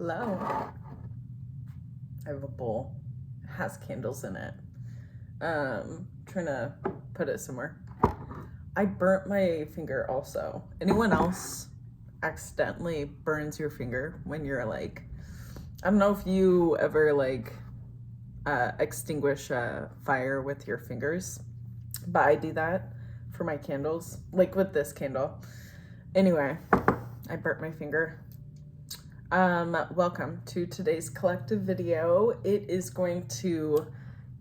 Hello. I have a bowl. It has candles in it. Trying to put it somewhere. I burnt my finger also. Anyone else accidentally burns your finger when you're like, I don't know if you ever extinguish a fire with your fingers, but I do that for my candles, like with this candle. Anyway, I burnt my finger. Welcome to today's collective video. It is going to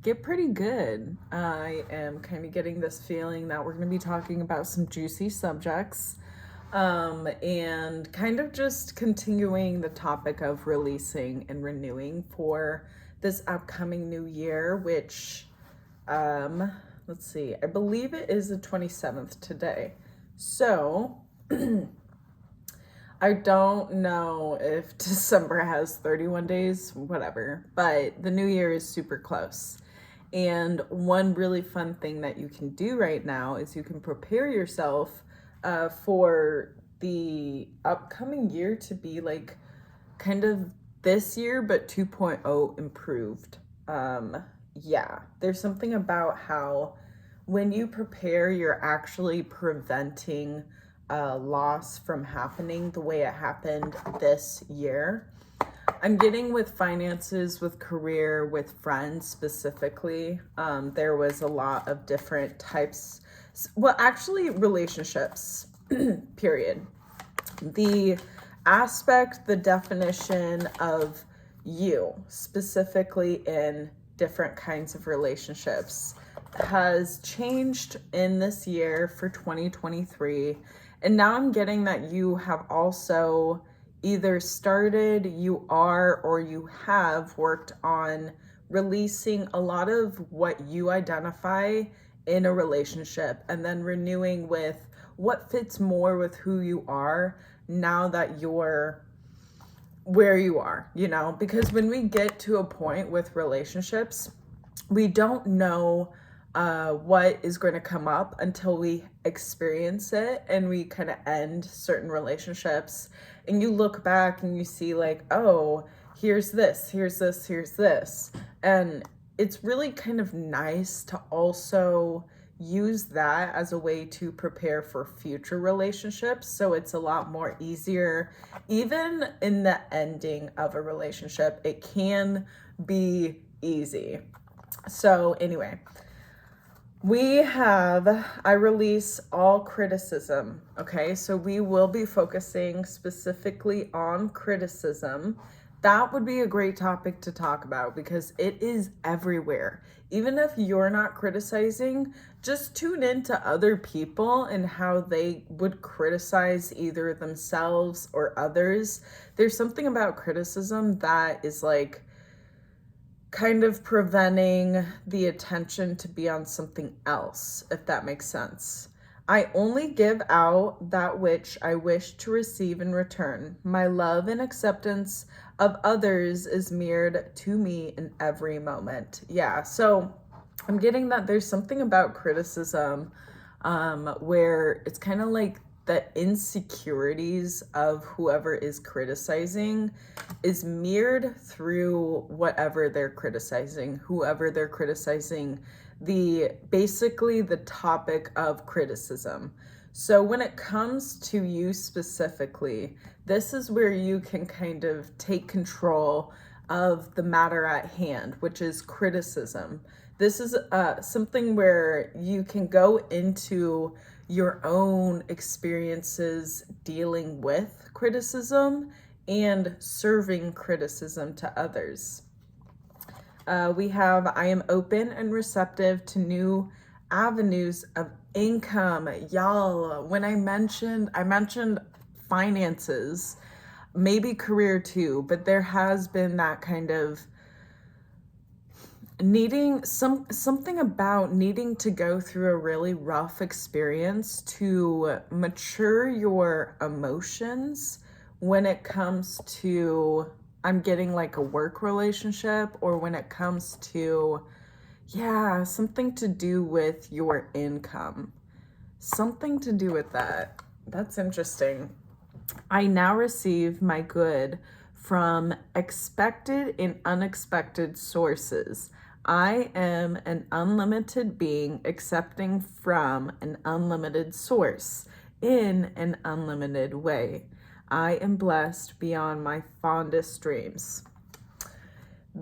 get pretty good. I am kind of getting this feeling that we're going to be talking about some juicy subjects, and kind of just continuing the topic of releasing and renewing for this upcoming new year, which, let's see, I believe it is the 27th today. So, I don't know if December has 31 days, whatever, but the new year is super close. And one really fun thing that you can do right now is you can prepare yourself for the upcoming year to be like kind of this year, but 2.0 improved. Yeah, there's something about how when you prepare, you're actually preventing loss from happening the way it happened this year. I'm getting with finances, with career, with friends specifically. There was a lot of different types, well, actually relationships, period. The aspect, the definition of you specifically in different kinds of relationships has changed in this year for 2023. And now I'm getting that you have also either started, you are, or you have worked on releasing a lot of what you identify in a relationship and then renewing with what fits more with who you are now that you're where you are, because when we get to a point with relationships, we don't know what is going to come up until we experience it and we kind of end certain relationships, and you look back and you see like, oh, here's this, here's this, here's this. And it's really kind of nice to also use that as a way to prepare for future relationships. So it's a lot more easier, even in the ending of a relationship, it can be easy. So anyway, I release all criticism, okay? So we will be focusing specifically on criticism. That would be a great topic to talk about because it is everywhere. Even if you're not criticizing, just tune into other people and how they would criticize either themselves or others. There's something about criticism that is like kind of preventing the attention to be on something else, if that makes sense. I only give out that which I wish to receive in return. My love and acceptance of others is mirrored to me in every moment. Yeah, so I'm getting that there's something about criticism where it's kind of like the insecurities of whoever is criticizing is mirrored through whatever they're criticizing, whoever they're criticizing, basically the topic of criticism. So when it comes to you specifically, this is where you can kind of take control of the matter at hand, which is criticism. This is something where you can go into your own experiences dealing with criticism and serving criticism to others. We have, I am open and receptive to new avenues of income. Y'all, when I mentioned finances, maybe career too, but there has been that kind of something about needing to go through a really rough experience to mature your emotions when it comes to, I'm getting like a work relationship, or when it comes to, yeah, something to do with your income. Something to do with that. That's interesting. I now receive my good from expected and unexpected sources. I am an unlimited being accepting from an unlimited source in an unlimited way. I am blessed beyond my fondest dreams.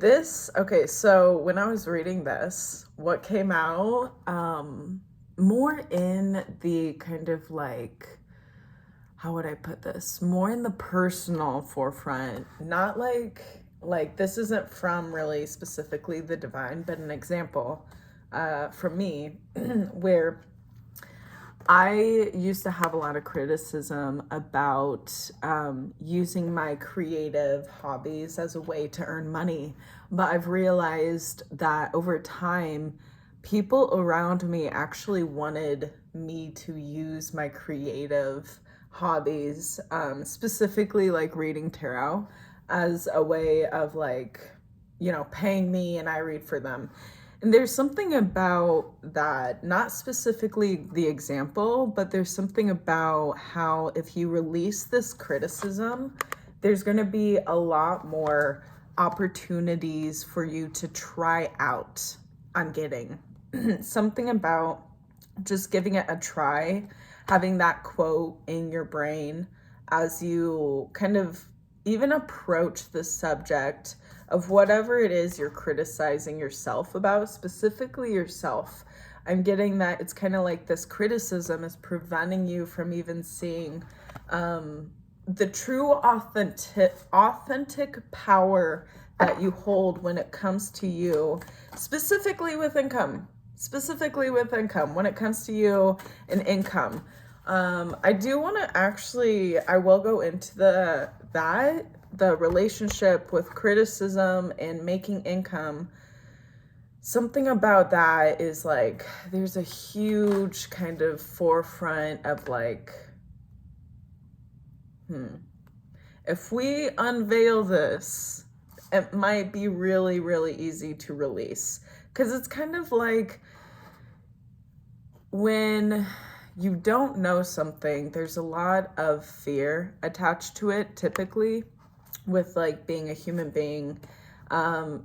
Okay, so when I was reading this, what came out, more in the kind of like, how would I put this? More in the personal forefront, not like this isn't from really specifically the divine, but an example from me where I used to have a lot of criticism about using my creative hobbies as a way to earn money. But I've realized that over time, people around me actually wanted me to use my creative hobbies, specifically like reading tarot, as a way of like, paying me and I read for them. And there's something about that, not specifically the example, but there's something about how if you release this criticism, there's going to be a lot more opportunities for you to try out. I'm getting something about just giving it a try, having that quote in your brain as you kind of even approach the subject of whatever it is you're criticizing yourself about, specifically yourself. I'm getting that it's kind of like this criticism is preventing you from even seeing the true authentic power that you hold when it comes to you, specifically with income, when it comes to you and income. I do want to I will go into the relationship with criticism and making income. Something about that is like, there's a huge kind of forefront of like, if we unveil this, it might be really, really easy to release. Because it's kind of like when you don't know something, there's a lot of fear attached to it, typically, with like being a human being.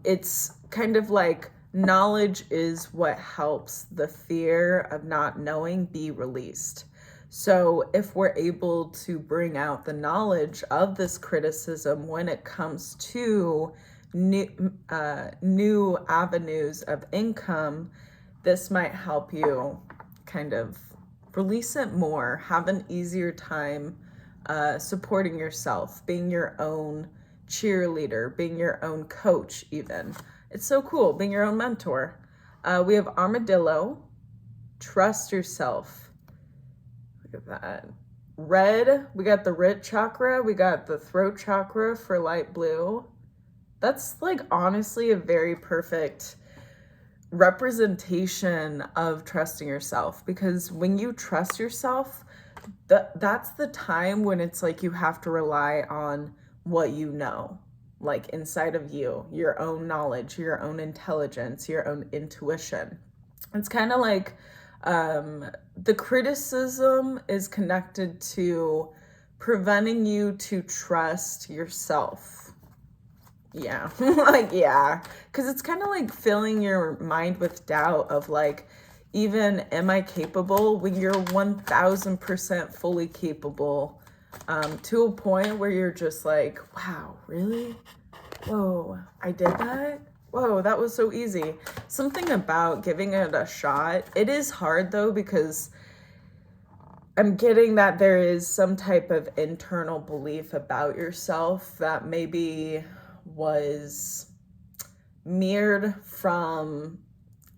It's kind of like knowledge is what helps the fear of not knowing be released. So if we're able to bring out the knowledge of this criticism when it comes to new avenues of income, this might help you kind of release it more, have an easier time supporting yourself, being your own cheerleader, being your own coach even. It's so cool, being your own mentor. We have Armadillo, trust yourself. Look at that. Red, we got the root chakra, we got the throat chakra for light blue. That's like honestly a very perfect representation of trusting yourself, because when you trust yourself, that's the time when it's like you have to rely on what you know, like inside of you, your own knowledge, your own intelligence, your own intuition. It's kind of like the criticism is connected to preventing you to trust yourself. Yeah, like, yeah, because it's kind of like filling your mind with doubt of like, even am I capable, when you're 1000% fully capable, to a point where you're just like, wow, really? Whoa, I did that? Whoa, that was so easy. Something about giving it a shot. It is hard though, because I'm getting that there is some type of internal belief about yourself that maybe was mirrored from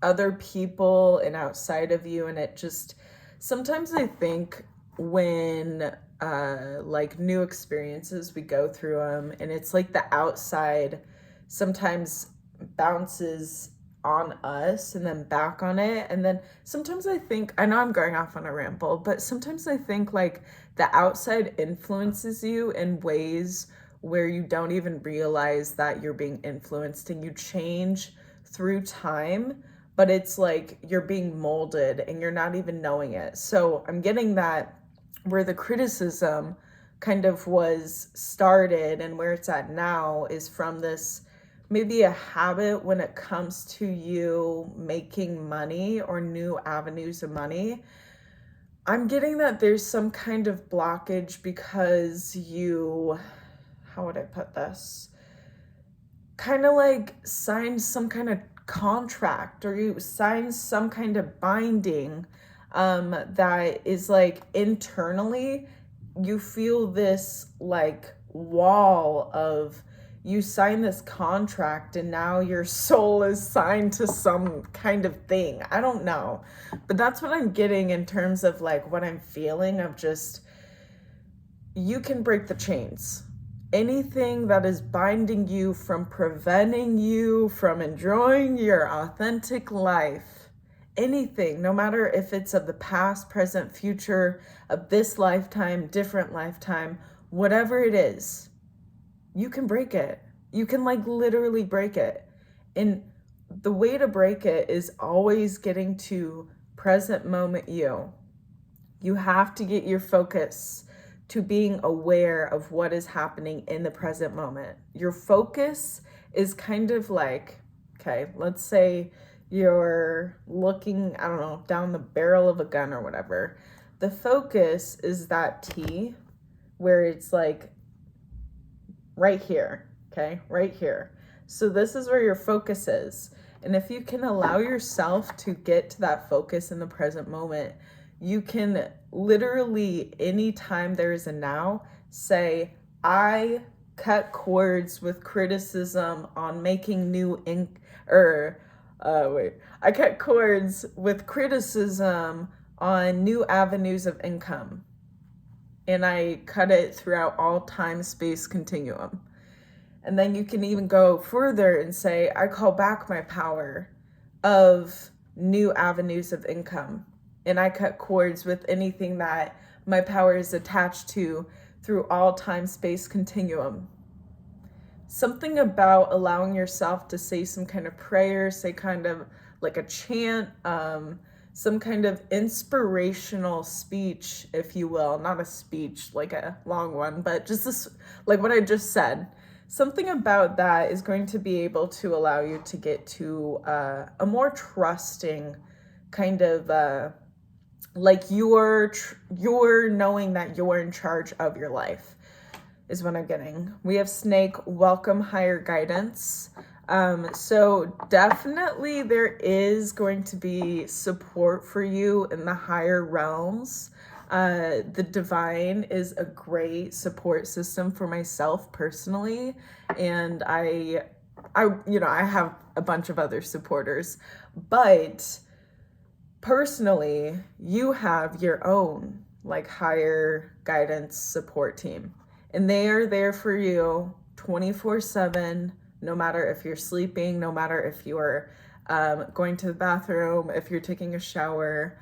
other people and outside of you. And it just, sometimes I think when like new experiences, we go through them and it's like the outside sometimes bounces on us and then back on it. And then sometimes I think, I know I'm going off on a ramble, but sometimes I think like the outside influences you in ways where you don't even realize that you're being influenced, and you change through time, but it's like you're being molded and you're not even knowing it. So I'm getting that where the criticism kind of was started and where it's at now is from this maybe a habit when it comes to you making money or new avenues of money. I'm getting that there's some kind of blockage because you, how would I put this? Kind of like signed some kind of contract, or you signed some kind of binding that is like internally you feel this like wall of, you sign this contract and now your soul is signed to some kind of thing. I don't know. But that's what I'm getting in terms of like what I'm feeling of just, you can break the chains. Anything that is binding you from preventing you from enjoying your authentic life, anything, no matter if it's of the past, present, future, of this lifetime, different lifetime, whatever it is, you can break it. You can like literally break it. And the way to break it is always getting to present moment you. You have to get your focus to being aware of what is happening in the present moment. Your focus is kind of like, okay, let's say you're looking, I don't know, down the barrel of a gun or whatever. The focus is that T where it's like right here, okay, right here. So this is where your focus is. And if you can allow yourself to get to that focus in the present moment, you can literally, anytime there is a now, say, I cut cords with criticism on making new I cut cords with criticism on new avenues of income. And I cut it throughout all time, space continuum. And then you can even go further and say, I call back my power of new avenues of income. And I cut cords with anything that my power is attached to through all time, space continuum. Something about allowing yourself to say some kind of prayer, say kind of like a chant, some kind of inspirational speech, if you will, not a speech like a long one, but just this, like what I just said. Something about that is going to be able to allow you to get to a more trusting kind of like you're knowing that you're in charge of your life is what I'm getting. We have Snake, welcome higher guidance. So definitely there is going to be support for you in the higher realms. The divine is a great support system for myself personally. And I have a bunch of other supporters, but personally, you have your own like higher guidance support team, and they are there for you 24/7, no matter if you're sleeping, no matter if you're going to the bathroom, if you're taking a shower,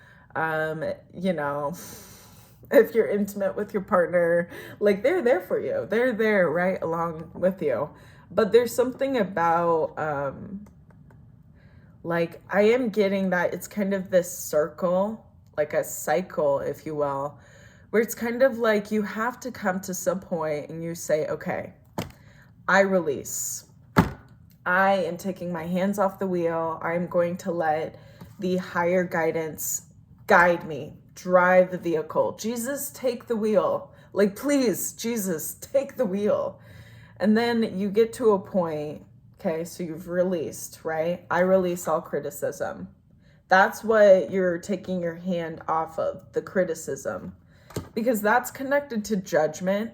if you're intimate with your partner, like they're there for you. They're there right along with you. But there's something about like I am getting that it's kind of this circle, like a cycle, if you will, where it's kind of like you have to come to some point and you say, okay, I release. I am taking my hands off the wheel. I'm going to let the higher guidance guide me, drive the vehicle. Jesus, take the wheel. Like, please, Jesus, take the wheel. And then you get to a point. Okay, so you've released, right? I release all criticism. That's what you're taking your hand off of, the criticism, because that's connected to judgment.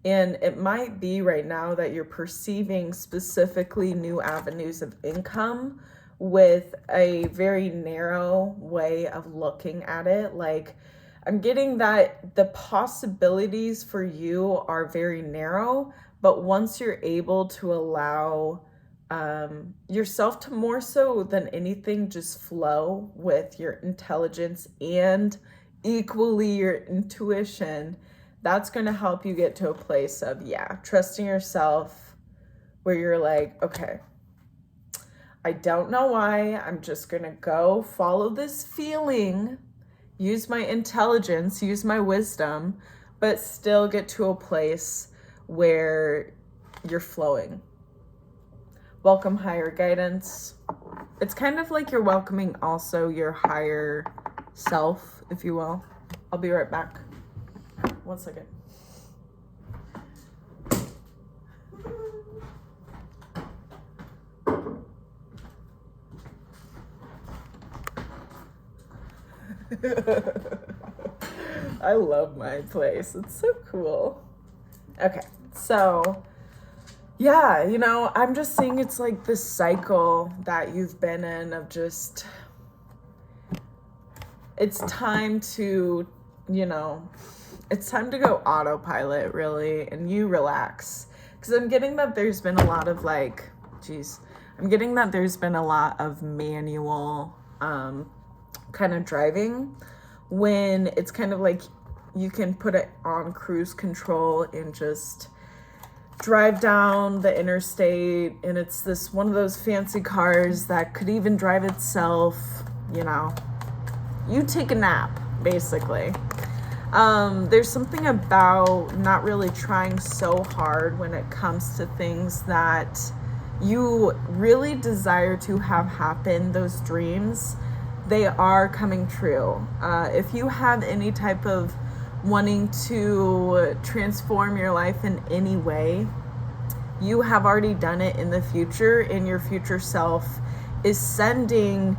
And it might be right now that you're perceiving specifically new avenues of income with a very narrow way of looking at it. Like, I'm getting that the possibilities for you are very narrow, but once you're able to allow yourself to more so than anything just flow with your intelligence and equally your intuition, that's going to help you get to a place of, trusting yourself, where you're like, okay, I don't know why, I'm just going to go follow this feeling, use my intelligence, use my wisdom, but still get to a place where you're flowing. Welcome higher guidance. It's kind of like you're welcoming also your higher self, if you will. I'll be right back. 1 second. I love my place. It's so cool. Okay, so yeah, you know, I'm just saying it's like this cycle that you've been in of just, it's time to, you know, it's time to go autopilot, really, and you relax. Because I'm getting that there's been a lot of I'm getting that there's been a lot of manual kind of driving, when it's kind of like you can put it on cruise control and just drive down the interstate, and it's this one of those fancy cars that could even drive itself. You know, you take a nap, basically. There's something about not really trying so hard when it comes to things that you really desire to have happen. Those dreams, they are coming true. If you have any type of wanting to transform your life in any way, you have already done it in the future, and your future self is sending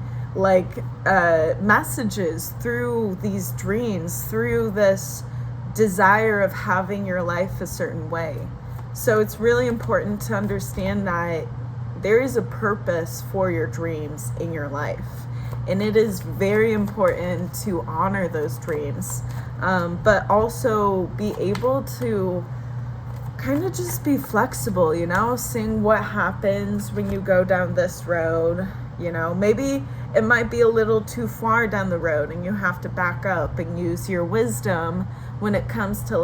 messages through these dreams, through this desire of having your life a certain way. So it's really important to understand that there is a purpose for your dreams in your life. And it is very important to honor those dreams, but also be able to kind of just be flexible, you know, seeing what happens when you go down this road. You know, maybe it might be a little too far down the road and you have to back up and use your wisdom when it comes to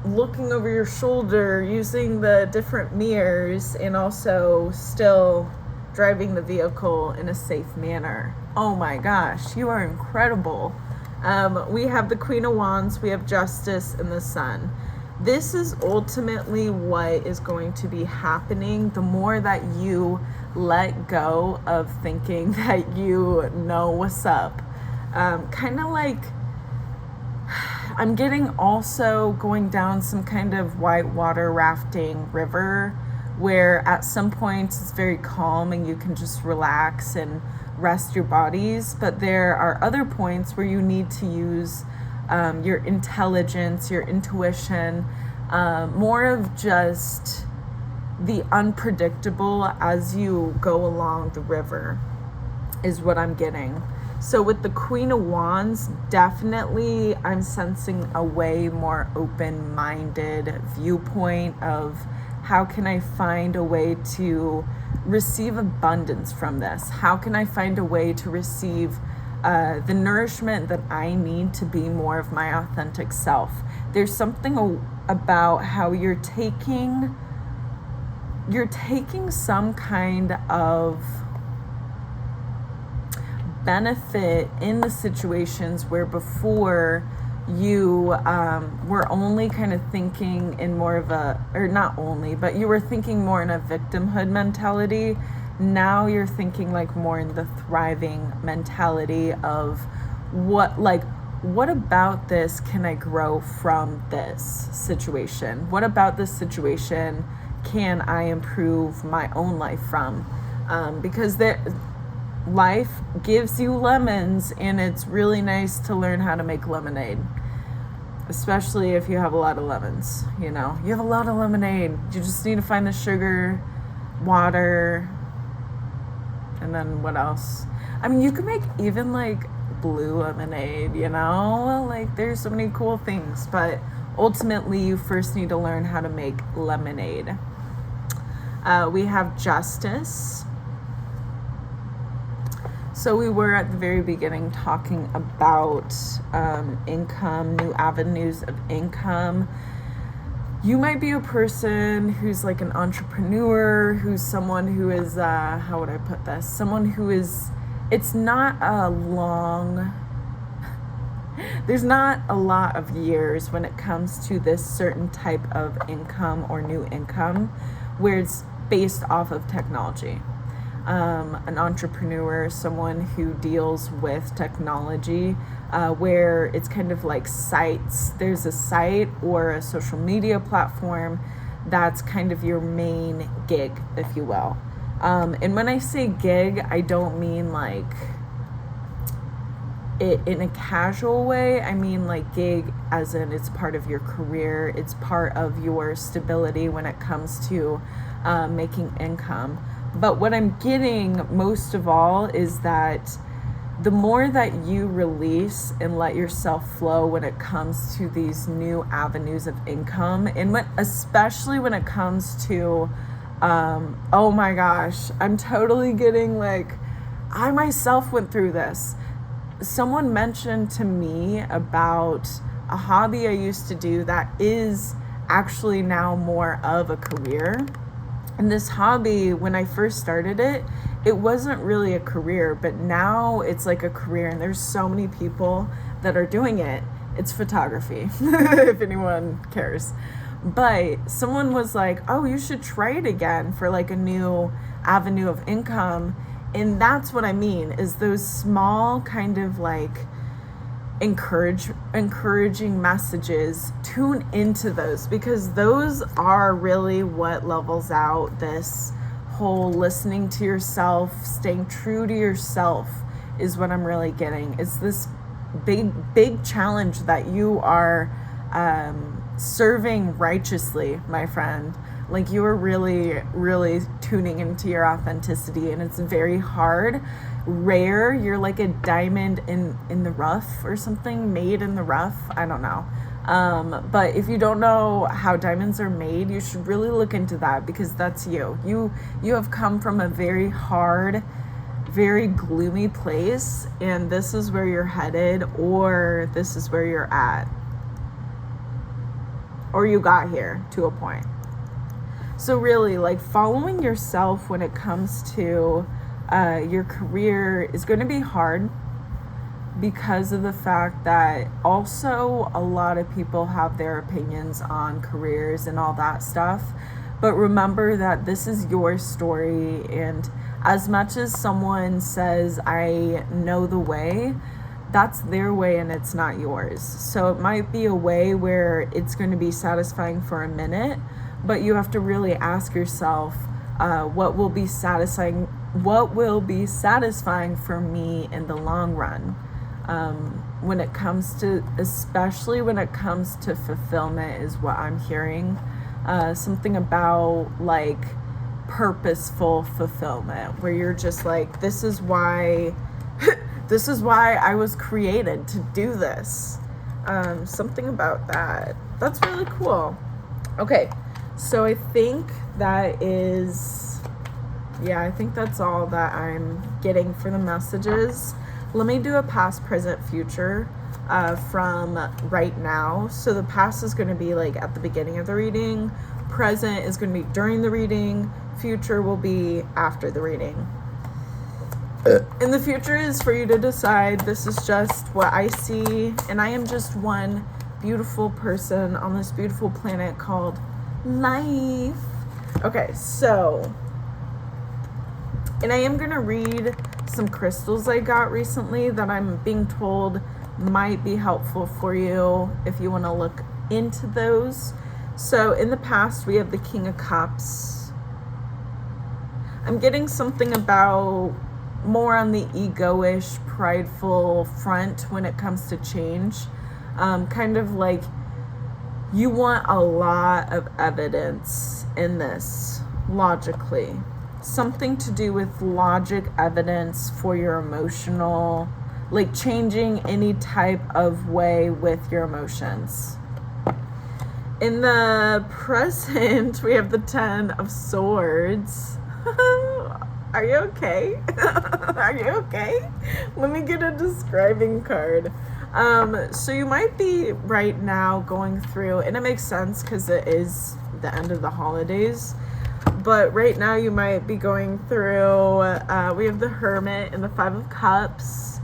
looking over your shoulder, using the different mirrors, and also still driving the vehicle in a safe manner. Oh my gosh, you are incredible. We have the Queen of Wands, we have Justice, and the Sun. This is ultimately what is going to be happening the more that you let go of thinking that you know what's up. Kind of like, I'm getting also going down some kind of whitewater rafting river, where at some points it's very calm and you can just relax and rest your bodies. But there are other points where you need to use your intelligence, your intuition, more of just the unpredictable as you go along the river is what I'm getting. So with the Queen of Wands, definitely I'm sensing a way more open-minded viewpoint of how can I find a way to receive abundance from this? How can I find a way to receive the nourishment that I need to be more of my authentic self? There's something about how you're taking some kind of benefit in the situations where before you were only kind of thinking in more of not only, but you were thinking more in a victimhood mentality. Now you're thinking more in the thriving mentality of what about this can I grow from this situation? What about this situation can I improve my own life from? Because life gives you lemons, and it's really nice to learn how to make lemonade, especially if you have a lot of lemons. You know, you have a lot of lemonade, you just need to find the sugar, water, and then what else? I mean, you can make even blue lemonade, you know, there's so many cool things, but ultimately you first need to learn how to make lemonade. We have Justice. So we were at the very beginning talking about income, new avenues of income. You might be a person who's an entrepreneur, who's someone who is, how would I put this? Someone who is, it's not a long, there's not a lot of years when it comes to this certain type of income or new income where it's based off of technology. An entrepreneur, someone who deals with technology, where it's kind of like sites. There's a site or a social media platform that's kind of your main gig, if you will. And when I say gig, I don't mean like it in a casual way. I mean like gig as in it's part of your career. It's part of your stability when it comes to making income. But what I'm getting most of all is that the more that you release and let yourself flow when it comes to these new avenues of income, and especially when it comes to, oh my gosh, I'm totally getting like, I myself went through this. Someone mentioned to me about a hobby I used to do that is actually now more of a career. And this hobby, when I first started it, it wasn't really a career, but now it's like a career, and there's so many people that are doing it. It's photography, if anyone cares. But someone was like, oh, you should try it again for like a new avenue of income. And that's what I mean, is those small kind of like encouraging messages. Tune into those, because those are really what levels out this whole listening to yourself, staying true to yourself is what I'm really getting. It's this big challenge that you are serving righteously, my friend. Like you are really tuning into your authenticity, and it's very hard, rare. You're like a diamond in the rough or something, made in the rough. I don't know. But if you don't know how diamonds are made, you should really look into that, because that's you. You have come from a very hard, very gloomy place, and this is where you're headed, or this is where you're at, or you got here to a point. So really, like, following yourself when it comes to your career is going to be hard, because of the fact that also a lot of people have their opinions on careers and all that stuff. But remember that this is your story, and as much as someone says, I know the way, that's their way and it's not yours. So it might be a way where it's going to be satisfying for a minute, but you have to really ask yourself, what will be satisfying for me in the long run? When it comes to, especially when it comes to fulfillment, is what I'm hearing. Something about like purposeful fulfillment, where you're just like, this is why I was created to do this. Something about that. That's really cool. Okay, so I think that is, I think that's all that I'm getting for the messages. Let me do a past, present, future from right now. So the past is going to be like at the beginning of the reading. Present is going to be during the reading. Future will be after the reading. And the future is for you to decide. This is just what I see. And I am just one beautiful person on this beautiful planet called life. Okay, so, and I am going to read some crystals I got recently that I'm being told might be helpful for you if you want to look into those. So in the past, we have the King of Cups. I'm getting something about more on the ego-ish, prideful front when it comes to change. Kind of like you want a lot of evidence in this, logically. Something to do with logic, evidence for your emotional, like changing any type of way with your emotions. In the present, we have the 10 of Swords. Are you okay? Are you okay? Let me get a describing card. So you might be right now going through, and it makes sense because it is the end of the holidays, but right now you might be going through, we have the Hermit and the 5 of Cups,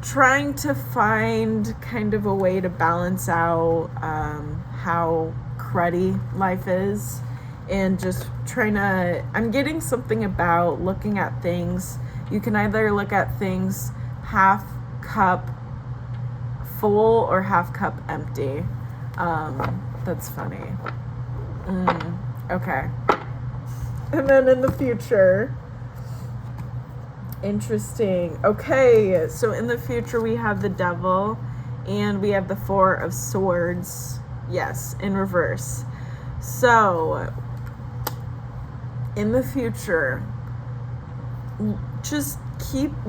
trying to find kind of a way to balance out how cruddy life is, and just trying to, I'm getting something about looking at things. You can either look at things half cup full or half cup empty. That's funny. Okay. And then in the future, interesting. Okay, so in the future we have the devil and we have the Four of Swords. Yes, in reverse. So in the future, just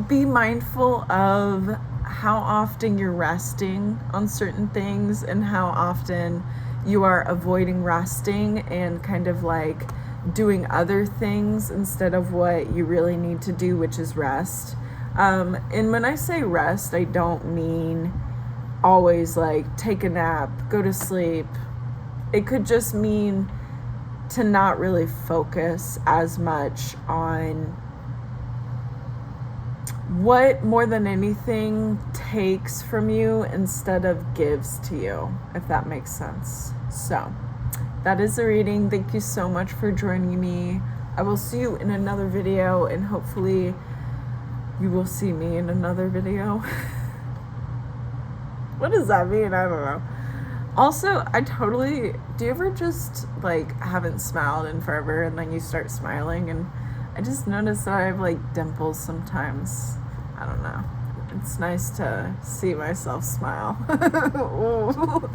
be mindful of how often you're resting on certain things and how often you are avoiding resting and kind of like doing other things instead of what you really need to do, which is rest. And when I say rest, I don't mean always like take a nap, go to sleep. It could just mean to not really focus as much on what more than anything takes from you instead of gives to you, if that makes sense. So that is the reading. Thank you so much for joining me. I will see you in another video, and hopefully you will see me in another video. What does that mean? I don't know. Also, do you ever just like haven't smiled in forever and then you start smiling, and I just noticed that I have like dimples sometimes. I don't know. It's nice to see myself smile. Ooh.